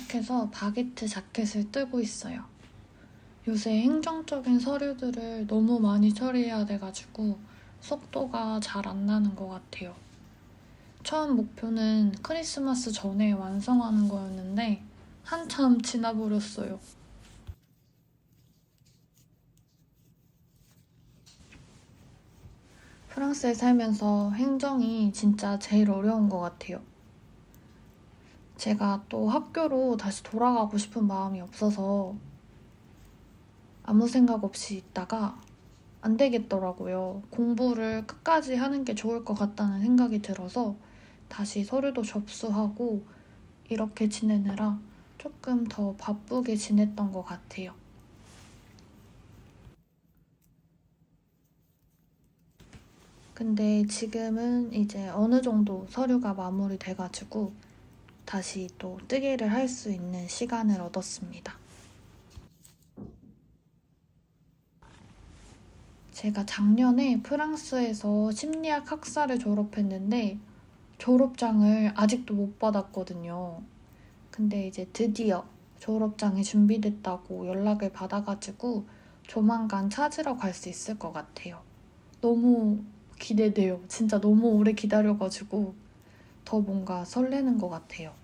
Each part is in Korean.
시작해서 바게트 자켓을 뜨고 있어요. 요새 행정적인 서류들을 너무 많이 처리해야 돼가지고 속도가 잘 안 나는 것 같아요. 처음 목표는 크리스마스 전에 완성하는 거였는데 한참 지나버렸어요. 프랑스에 살면서 행정이 진짜 제일 어려운 것 같아요. 제가 또 학교로 다시 돌아가고 싶은 마음이 없어서 아무 생각 없이 있다가 안 되겠더라고요. 공부를 끝까지 하는 게 좋을 것 같다는 생각이 들어서 다시 서류도 접수하고 이렇게 지내느라 조금 더 바쁘게 지냈던 것 같아요. 근데 지금은 이제 어느 정도 서류가 마무리돼가지고 다시 또 뜨개를 할 수 있는 시간을 얻었습니다. 제가 작년에 프랑스에서 심리학 학사를 졸업했는데 졸업장을 아직도 못 받았거든요. 근데 이제 드디어 졸업장이 준비됐다고 연락을 받아가지고 조만간 찾으러 갈 수 있을 것 같아요. 너무 기대돼요. 진짜 너무 오래 기다려가지고 더 뭔가 설레는 것 같아요.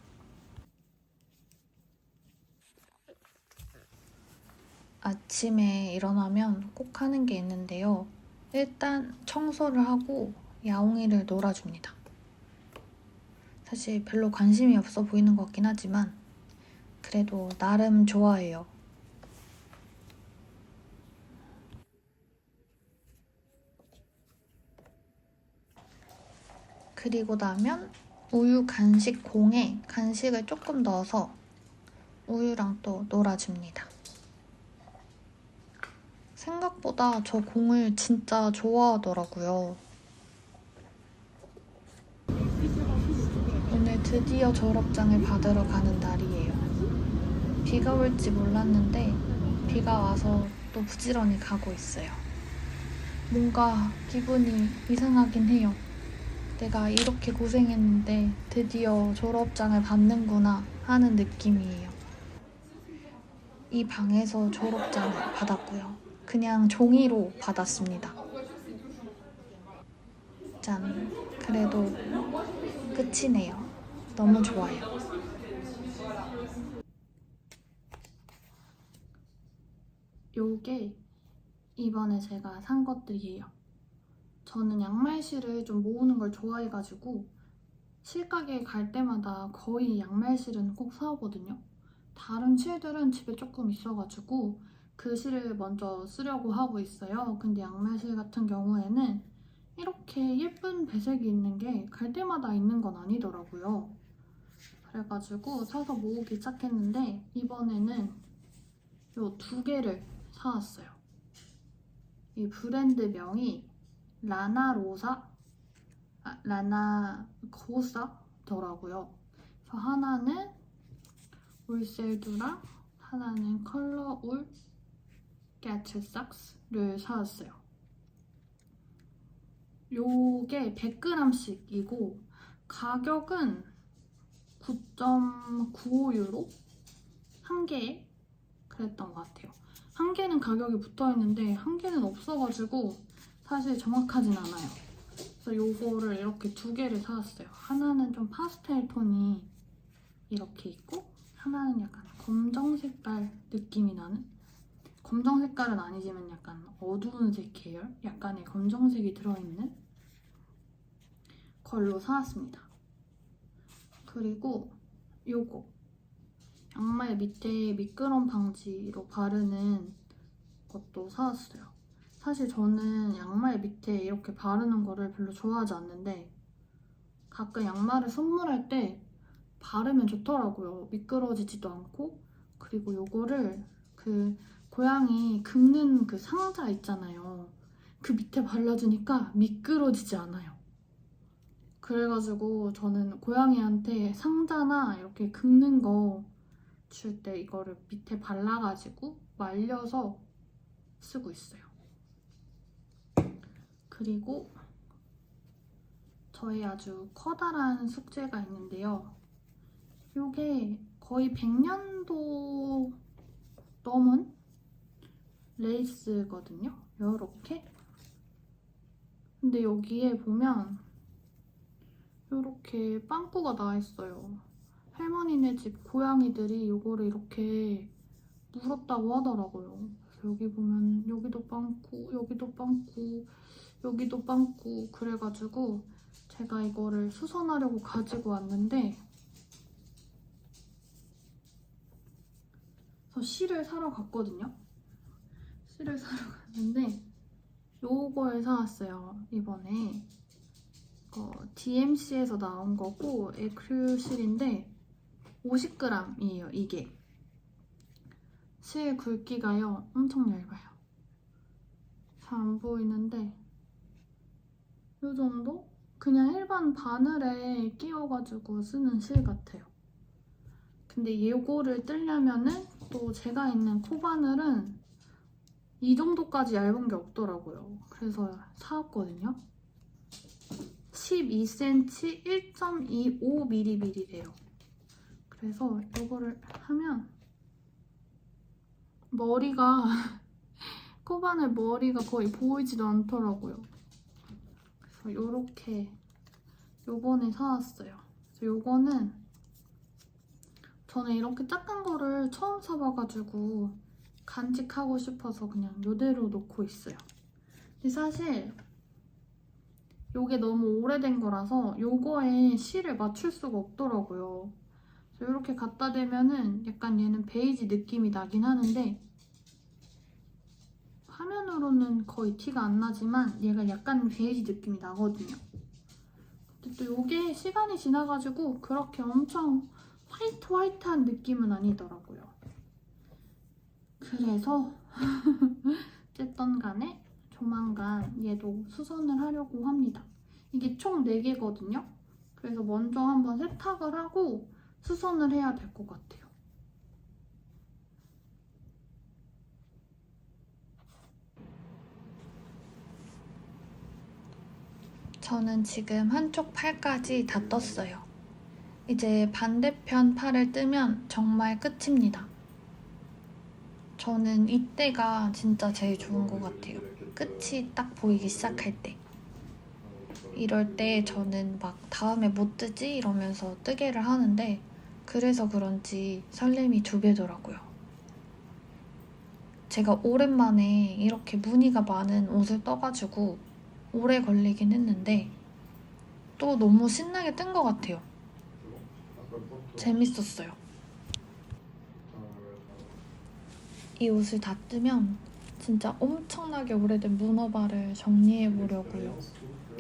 아침에 일어나면 꼭 하는 게 있는데요. 일단 청소를 하고 야옹이를 놀아줍니다. 사실 별로 관심이 없어 보이는 것 같긴 하지만 그래도 나름 좋아해요. 그리고 나면 우유 간식 공에 간식을 조금 넣어서 우유랑 또 놀아줍니다. 생각보다 저 공을 진짜 좋아하더라고요. 오늘 드디어 졸업장을 받으러 가는 날이에요. 비가 올지 몰랐는데 비가 와서 또 부지런히 가고 있어요. 뭔가 기분이 이상하긴 해요. 내가 이렇게 고생했는데 드디어 졸업장을 받는구나 하는 느낌이에요. 이 방에서 졸업장을 받았고요. 그냥 종이로 받았습니다. 짠. 그래도 끝이네요. 너무 좋아요. 요게 이번에 제가 산 것들이에요. 저는 양말실을 좀 모으는 걸 좋아해가지고 실가게에 갈 때마다 거의 양말실은 꼭 사오거든요. 다른 실들은 집에 조금 있어가지고 그 실을 먼저 쓰려고 하고 있어요. 근데 양말실 같은 경우에는 이렇게 예쁜 배색이 있는 게 갈 때마다 있는 건 아니더라고요. 그래가지고 사서 모으기 시작했는데 이번에는 요 두 개를 사왔어요. 이 브랜드명이 라나 고사더라고요. 그래서 하나는 울셀두랑 하나는 컬러울 게츠삭스를 사왔어요. 요게 100g씩이고 가격은 9.95유로? 한 개에 그랬던 것 같아요. 한 개는 가격이 붙어있는데 한 개는 없어가지고 사실 정확하진 않아요. 그래서 요거를 이렇게 두 개를 사왔어요. 하나는 좀 파스텔 톤이 이렇게 있고 하나는 약간 검정 색깔 느낌이 나는? 검정 색깔은 아니지만 약간 어두운 색 계열? 약간의 검정색이 들어있는 걸로 사왔습니다. 그리고 요거 양말 밑에 미끄럼 방지로 바르는 것도 사왔어요. 사실 저는 양말 밑에 이렇게 바르는 거를 별로 좋아하지 않는데 가끔 양말을 선물할 때 바르면 좋더라고요. 미끄러지지도 않고. 그리고 요거를 그 고양이 긁는 그 상자 있잖아요. 그 밑에 발라주니까 미끄러지지 않아요. 그래가지고 저는 고양이한테 상자나 이렇게 긁는 거 줄 때 이거를 밑에 발라가지고 말려서 쓰고 있어요. 그리고 저의 아주 커다란 숙제가 있는데요. 이게 거의 100년도 넘은 레이스거든요. 이렇게. 근데 여기에 보면 이렇게 빵꾸가 나 있어요. 할머니네 집 고양이들이 이거를 이렇게 물었다고 하더라고요. 그래서 여기 보면 여기도 빵꾸, 여기도 빵꾸, 여기도 빵꾸. 그래가지고 제가 이거를 수선하려고 가지고 왔는데, 그래서 실을 사러 갔거든요. 실을 사러 갔는데 요걸 사왔어요. 이번에 DMC에서 나온 거고 에크릴 실인데 50g이에요. 이게 실 굵기가요 엄청 얇아요. 잘 안 보이는데 요 정도? 그냥 일반 바늘에 끼워가지고 쓰는 실 같아요. 근데 이거를 뜰려면은 또 제가 있는 코바늘은 이 정도까지 얇은 게 없더라고요. 그래서 사왔거든요. 12cm 1.25mm래요. 그래서 이거를 하면 머리가 코바늘 머리가 거의 보이지도 않더라고요. 그래서 이렇게 요번에 사왔어요. 그래서 요거는 저는 이렇게 작은 거를 처음 사봐가지고 간직하고 싶어서 그냥 이대로 놓고 있어요. 근데 사실 요게 너무 오래된 거라서 요거에 실을 맞출 수가 없더라고요. 그래서 이렇게 갖다 대면은 약간 얘는 베이지 느낌이 나긴 하는데 화면으로는 거의 티가 안 나지만 얘가 약간 베이지 느낌이 나거든요. 근데 또 요게 시간이 지나가지고 그렇게 엄청 화이트한 느낌은 아니더라고요. 그래서 어쨌든 간에 조만간 얘도 수선을 하려고 합니다. 이게 총 4개거든요. 그래서 먼저 한번 세탁을 하고 수선을 해야 될 것 같아요. 저는 지금 한쪽 팔까지 다 떴어요. 이제 반대편 팔을 뜨면 정말 끝입니다. 저는 이때가 진짜 제일 좋은 것 같아요. 끝이 딱 보이기 시작할 때. 이럴 때 저는 막 다음에 못 뜨지? 이러면서 뜨개를 하는데 그래서 그런지 설렘이 2배더라고요. 제가 오랜만에 이렇게 무늬가 많은 옷을 떠가지고 오래 걸리긴 했는데 또 너무 신나게 뜬 것 같아요. 재밌었어요. 이 옷을 다 뜨면 진짜 엄청나게 오래된 문어발을 정리해보려고요.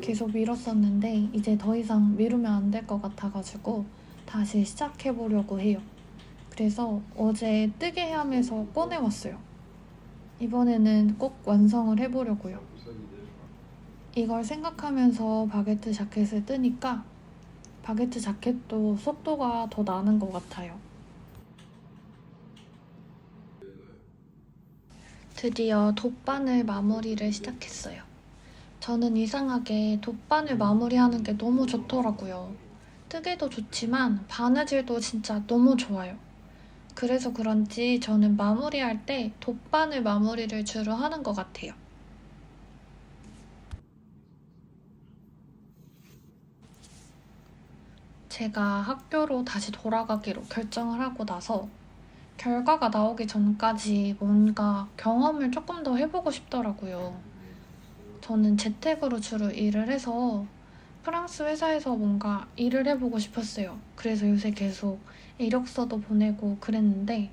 계속 미뤘었는데 이제 더 이상 미루면 안 될 것 같아가지고 다시 시작해보려고 해요. 그래서 어제 뜨개함에서 꺼내왔어요. 이번에는 꼭 완성을 해보려고요. 이걸 생각하면서 바게트 자켓을 뜨니까 바게트 자켓도 속도가 더 나는 것 같아요. 드디어 돗바늘 마무리를 시작했어요. 저는 이상하게 돗바늘 마무리하는 게 너무 좋더라고요. 뜨개도 좋지만 바느질도 진짜 너무 좋아요. 그래서 그런지 저는 마무리할 때 돗바늘 마무리를 주로 하는 것 같아요. 제가 학교로 다시 돌아가기로 결정을 하고 나서 결과가 나오기 전까지 뭔가 경험을 조금 더 해보고 싶더라고요. 저는 재택으로 주로 일을 해서 프랑스 회사에서 뭔가 일을 해보고 싶었어요. 그래서 요새 계속 이력서도 보내고 그랬는데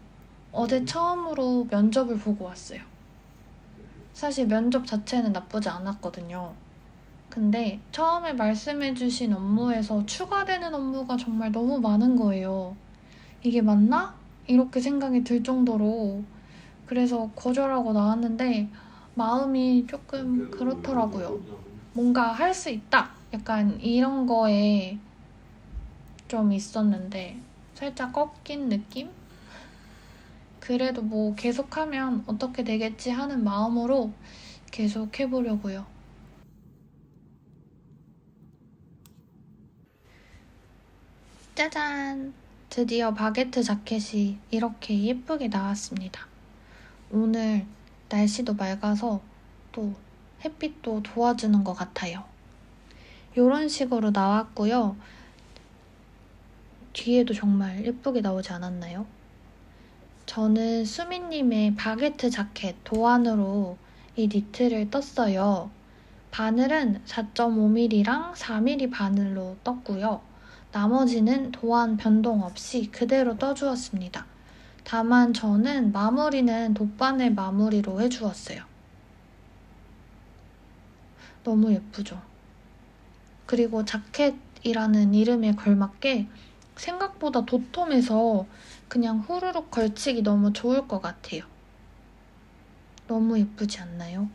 어제 처음으로 면접을 보고 왔어요. 사실 면접 자체는 나쁘지 않았거든요. 근데 처음에 말씀해주신 업무에서 추가되는 업무가 정말 너무 많은 거예요. 이게 맞나? 이렇게 생각이 들 정도로. 그래서 거절하고 나왔는데 마음이 조금 그렇더라고요. 뭔가 할 수 있다! 약간 이런 거에 좀 있었는데 살짝 꺾인 느낌? 그래도 뭐 계속하면 어떻게 되겠지 하는 마음으로 계속 해보려고요. 짜잔! 드디어 바게트 자켓이 이렇게 예쁘게 나왔습니다. 오늘 날씨도 맑아서 또 햇빛도 도와주는 것 같아요. 이런 식으로 나왔고요. 뒤에도 정말 예쁘게 나오지 않았나요? 저는 수미님의 바게트 자켓 도안으로 이 니트를 떴어요. 바늘은 4.5mm랑 4mm 바늘로 떴고요. 나머지는 도안 변동 없이 그대로 떠주었습니다. 다만 저는 마무리는 돗바늘 마무리로 해주었어요. 너무 예쁘죠? 그리고 자켓이라는 이름에 걸맞게 생각보다 도톰해서 그냥 후루룩 걸치기 너무 좋을 것 같아요. 너무 예쁘지 않나요?